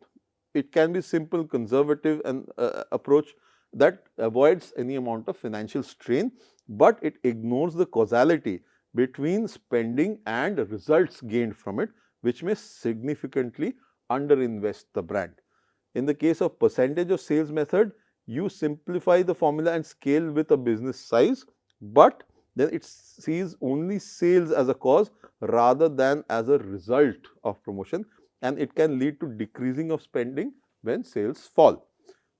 It can be simple, conservative and approach that avoids any amount of financial strain, but it ignores the causality between spending and results gained from it, which may significantly underinvest the brand. In the case of percentage of sales method, you simplify the formula and scale with a business size, but then it sees only sales as a cause rather than as a result of promotion, and it can lead to decreasing of spending when sales fall.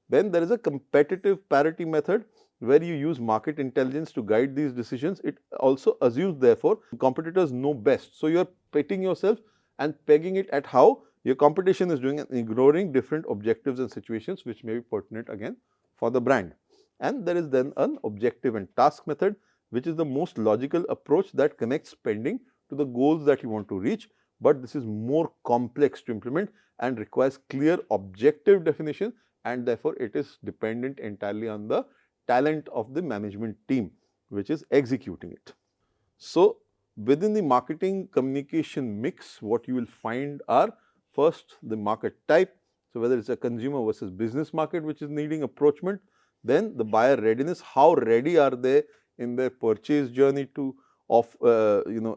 Then there is a competitive parity method where you use market intelligence to guide these decisions. It also assumes therefore competitors know best. So, you are pitting yourself and pegging it at how your competition is doing and ignoring different objectives and situations which may be pertinent again for the brand. And there is then an objective and task method, which is the most logical approach that connects spending to the goals that you want to reach, but this is more complex to implement and requires clear objective definition, and therefore it is dependent entirely on the talent of the management team which is executing it. So, within the marketing communication mix, what you will find are first the market type. So, whether it is a consumer versus business market which is needing approachment, then the buyer readiness, how ready are they in their purchase journey to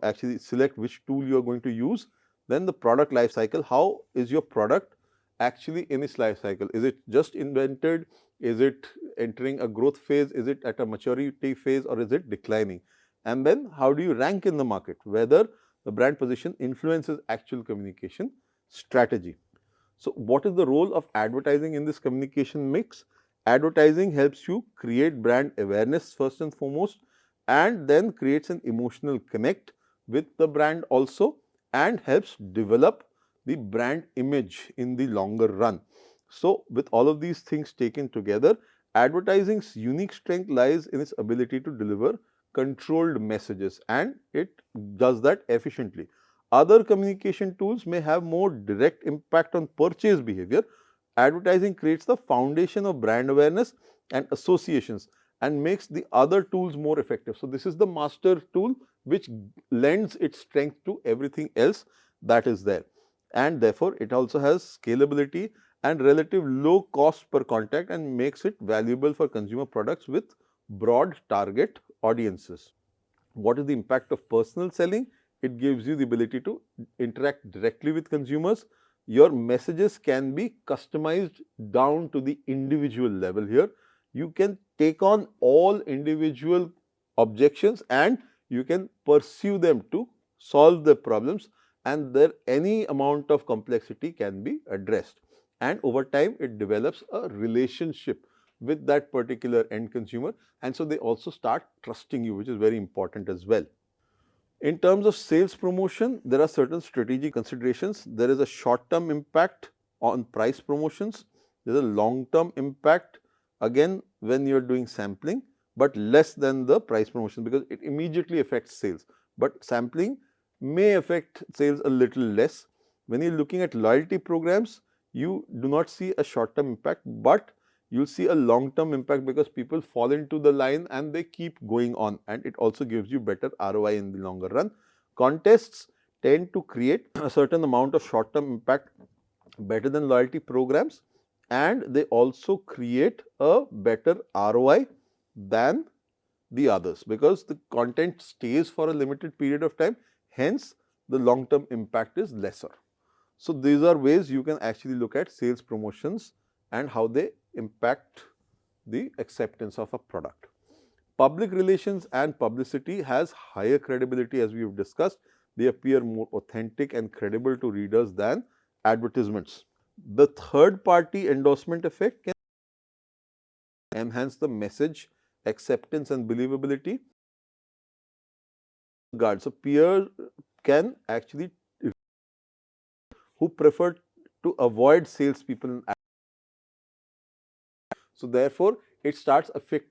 actually select which tool you are going to use. Then the product life cycle, how is your product actually in its life cycle? Is it just invented? Is it entering a growth phase? Is it at a maturity phase, or is it declining? And then how do you rank in the market? Whether the brand position influences actual communication strategy. So, what is the role of advertising in this communication mix? Advertising helps you create brand awareness first and foremost, and then creates an emotional connect with the brand also, and helps develop the brand image in the longer run. So, with all of these things taken together, advertising's unique strength lies in its ability to deliver controlled messages, and it does that efficiently. Other communication tools may have more direct impact on purchase behavior. Advertising creates the foundation of brand awareness and associations and makes the other tools more effective. So, this is the master tool which lends its strength to everything else that is there, and therefore, it also has scalability and relative low cost per contact and makes it valuable for consumer products with broad target audiences. What is the impact of personal selling? It gives you the ability to interact directly with consumers. Your messages can be customized down to the individual level here. You can take on all individual objections and you can pursue them to solve the problems, and there any amount of complexity can be addressed, and over time it develops a relationship with that particular end consumer, and so they also start trusting you, which is very important as well. In terms of sales promotion, there are certain strategic considerations. There is a short-term impact on price promotions. There is a long-term impact again when you are doing sampling, but less than the price promotion because it immediately affects sales. But sampling may affect sales a little less. When you are looking at loyalty programs, you do not see a short-term impact, but you will see a long-term impact because people fall into the line and they keep going on, and it also gives you better ROI in the longer run. Contests tend to create a certain amount of short-term impact better than loyalty programs, and they also create a better ROI than the others because the content stays for a limited period of time, hence the long-term impact is lesser. So, these are ways you can actually look at sales promotions and how they impact the acceptance of a product. Public relations and publicity has higher credibility, as we have discussed. They appear more authentic and credible to readers than advertisements. The third party endorsement effect can enhance the message acceptance and believability. So peer can actually who prefer to avoid salespeople. So therefore, it starts affecting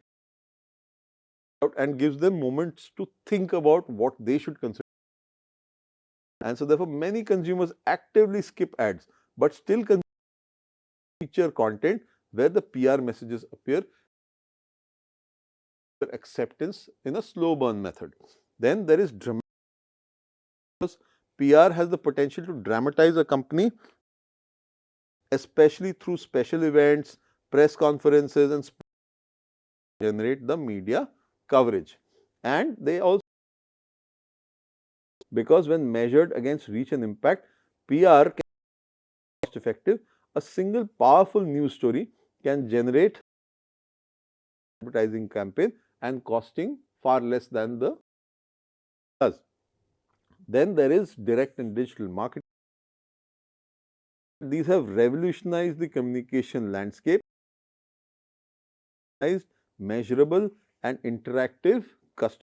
out and gives them moments to think about what they should consider. And so therefore, many consumers actively skip ads, but still feature content where the PR messages appear acceptance in a slow burn method. Then there is dramatic. PR has the potential to dramatize a company, especially through special events, press conferences, and generate the media coverage. And they also, because when measured against reach and impact, PR can be cost effective. A single powerful news story can generate advertising campaign and costing far less than the does. Then there is direct and digital marketing. These have revolutionized the communication landscape, measurable and interactive customer.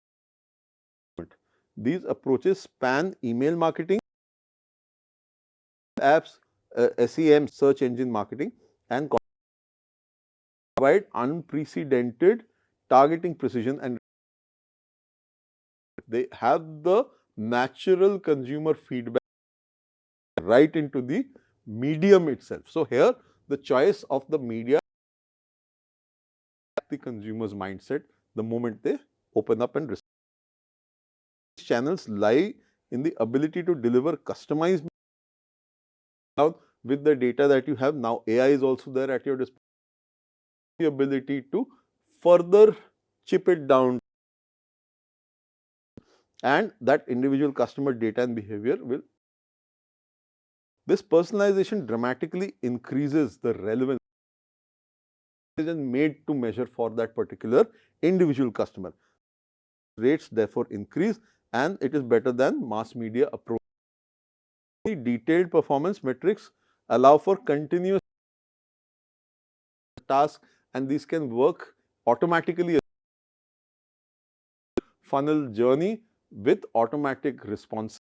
These approaches span email marketing, apps, SEM, search engine marketing, and provide unprecedented targeting precision, and they have the natural consumer feedback right into the medium itself. So here the choice of the media, the consumer's mindset the moment they open up and receive. These channels lie in the ability to deliver customized with the data that you have. Now AI is also there at your disposal. The ability to further chip it down, and that individual customer data and behavior will. This personalization dramatically increases the relevance made to measure for that particular individual customer. Rates therefore increase, and it is better than mass media approach. The detailed performance metrics allow for continuous tasks, and these can work automatically. Funnel journey with automatic response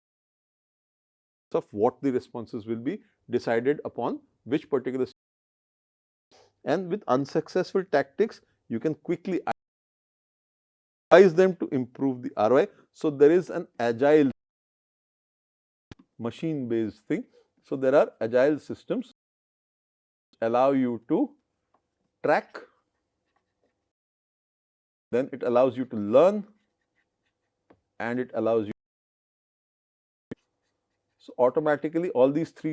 of what the responses will be decided upon which particular, and with unsuccessful tactics you can quickly advise them to improve the ROI. So there is an agile machine based thing. So there are agile systems allow you to track, then it allows you to learn, and it allows you. So automatically all these three,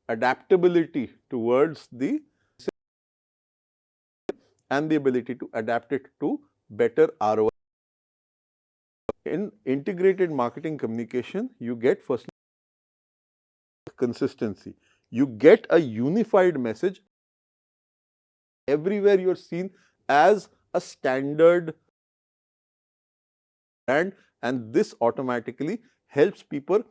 adaptability towards the and the ability to adapt it to better ROI. In integrated marketing communication, you get first consistency. You get a unified message. Everywhere you are seen as a standard brand, and this automatically helps people.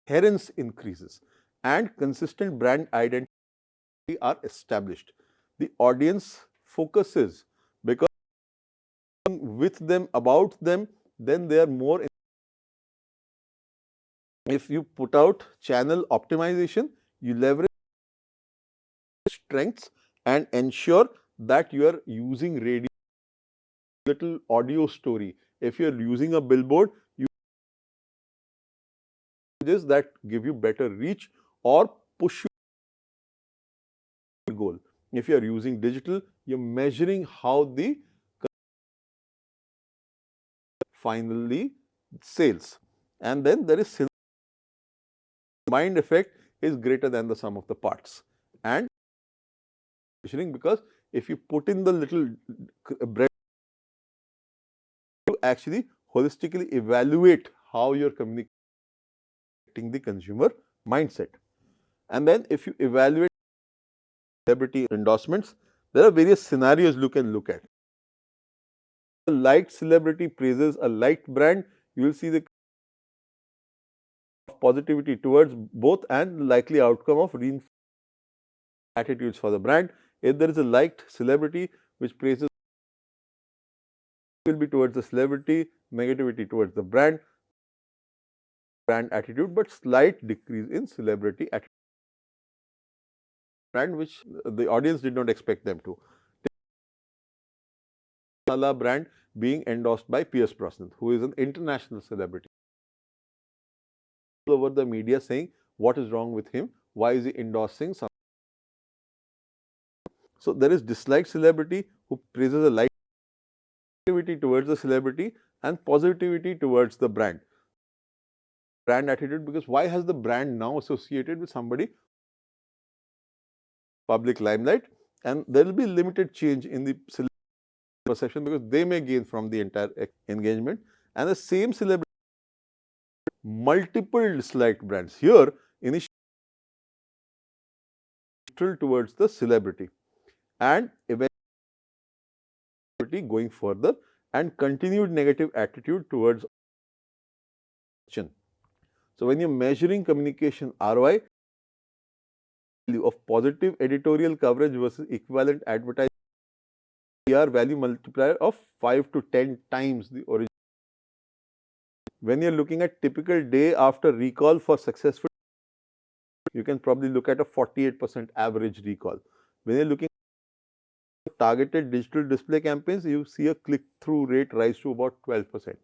Adherence increases and consistent brand identity are established. The audience focuses because with them, about them, then they are more. If you put out channel optimization, you leverage strengths and ensure that you are using radio, little audio story. If you are using a billboard, you that give you better reach or push your goal. If you are using digital, you're measuring how the finally sales, and then there is mind effect is greater than the sum of the parts, and measuring, because if you put in the little bread, you actually holistically evaluate how you're communicating the consumer mindset, and then if you evaluate celebrity endorsements, there are various scenarios you can look at. A liked celebrity praises a liked brand, you will see the positivity towards both and likely outcome of reinforced attitudes for the brand. If there is a liked celebrity which praises, will be towards the celebrity, negativity towards the brand attitude, but slight decrease in celebrity attitude, brand which the audience did not expect them to. Mala brand being endorsed by Pierce Brosnan, who is an international celebrity. All over the media saying what is wrong with him, why is he endorsing some. So there is disliked celebrity who praises a light positivity towards the celebrity and positivity towards the brand attitude, because why has the brand now associated with somebody public limelight, and there will be limited change in the celebrity perception because they may gain from the entire engagement, and the same celebrity multiple disliked brands here initially towards the celebrity and eventually going further and continued negative attitude towards. So when you're measuring communication ROI of positive editorial coverage versus equivalent advertising, PR value multiplier of 5 to 10 times the original. When you're looking at typical day after recall for successful, you can probably look at a 48% average recall. When you're looking at targeted digital display campaigns, you see a click-through rate rise to about 12%.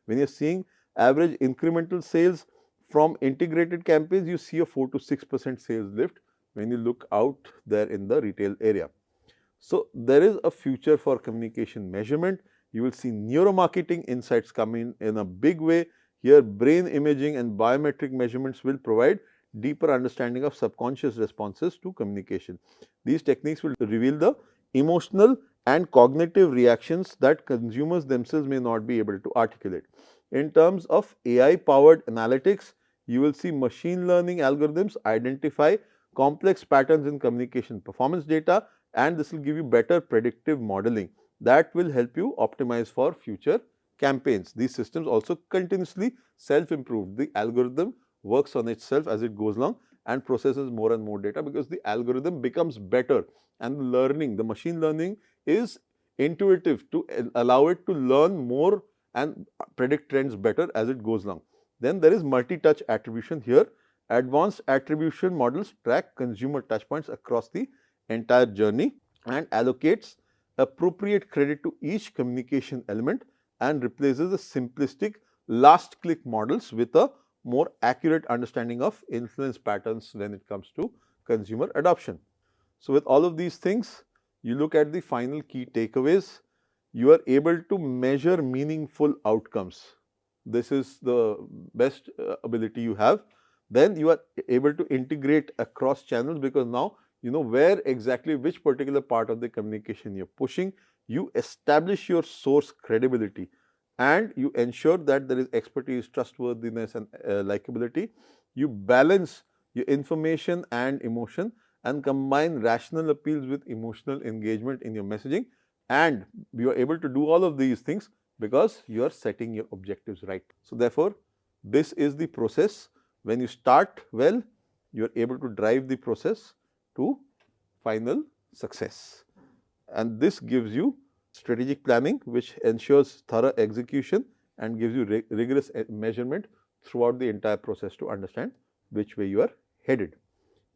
When you're seeing average incremental sales from integrated campaigns, you see a 4 to 6% sales lift when you look out there in the retail area. So there is a future for communication measurement. You will see neuromarketing insights come in a big way. Here brain imaging and biometric measurements will provide deeper understanding of subconscious responses to communication. These techniques will reveal the emotional and cognitive reactions that consumers themselves may not be able to articulate. In terms of AI powered analytics, you will see machine learning algorithms identify complex patterns in communication performance data, and this will give you better predictive modeling that will help you optimize for future campaigns. These systems also continuously self-improve. The algorithm works on itself as it goes along and processes more and more data because the algorithm becomes better, and learning, the machine learning is intuitive to allow it to learn more and predict trends better as it goes along. Then there is multi-touch attribution here. Advanced attribution models track consumer touchpoints across the entire journey and allocates appropriate credit to each communication element and replaces the simplistic last click models with a more accurate understanding of influence patterns when it comes to consumer adoption. So with all of these things, you look at the final key takeaways. You are able to measure meaningful outcomes. This is the best ability you have. Then you are able to integrate across channels because now you know where exactly which particular part of the communication you're pushing. You establish your source credibility and you ensure that there is expertise, trustworthiness and likability. You balance your information and emotion and combine rational appeals with emotional engagement in your messaging, and you are able to do all of these things because you are setting your objectives right. So therefore, this is the process. When you start well, you are able to drive the process to final success, and this gives you strategic planning which ensures thorough execution and gives you rigorous measurement throughout the entire process to understand which way you are headed.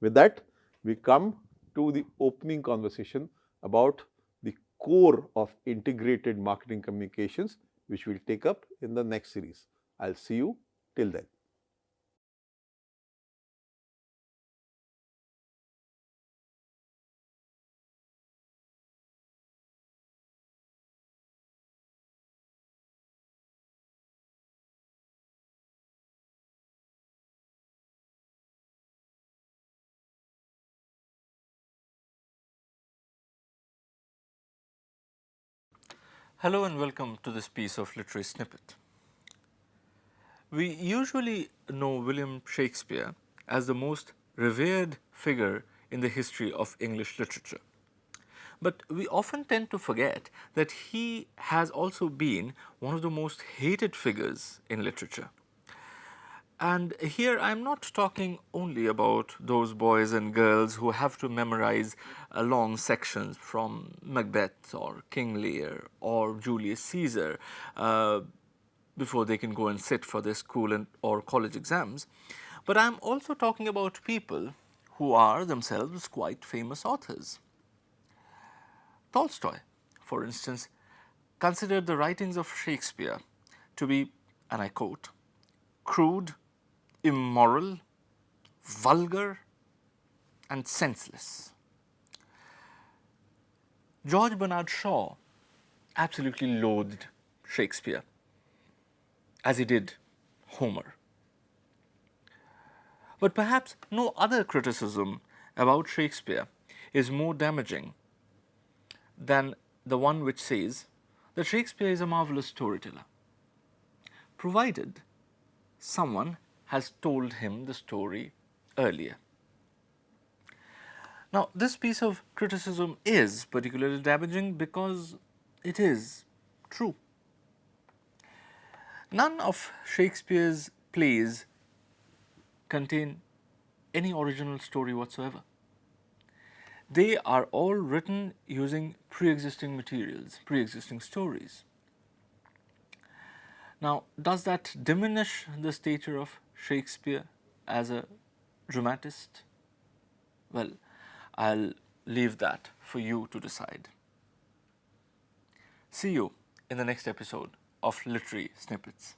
With that, we come to the opening conversation about the core of integrated marketing communications, which we will take up in the next series. I will see you till then. Hello and welcome to this piece of literary snippet. We usually know William Shakespeare as the most revered figure in the history of English literature. But we often tend to forget that he has also been one of the most hated figures in literature. And here I am not talking only about those boys and girls who have to memorize long sections from Macbeth or King Lear or Julius Caesar before they can go and sit for their school or college exams. But I am also talking about people who are themselves quite famous authors. Tolstoy, for instance, considered the writings of Shakespeare to be, and I quote, crude, immoral, vulgar, and senseless. George Bernard Shaw absolutely loathed Shakespeare, as he did Homer. But perhaps no other criticism about Shakespeare is more damaging than the one which says that Shakespeare is a marvelous storyteller, provided someone has told him the story earlier. Now, this piece of criticism is particularly damaging because it is true. None of Shakespeare's plays contain any original story whatsoever. They are all written using pre-existing materials, pre-existing stories. Now, does that diminish the stature of Shakespeare as a dramatist? Well, I'll leave that for you to decide. See you in the next episode of Literary Snippets.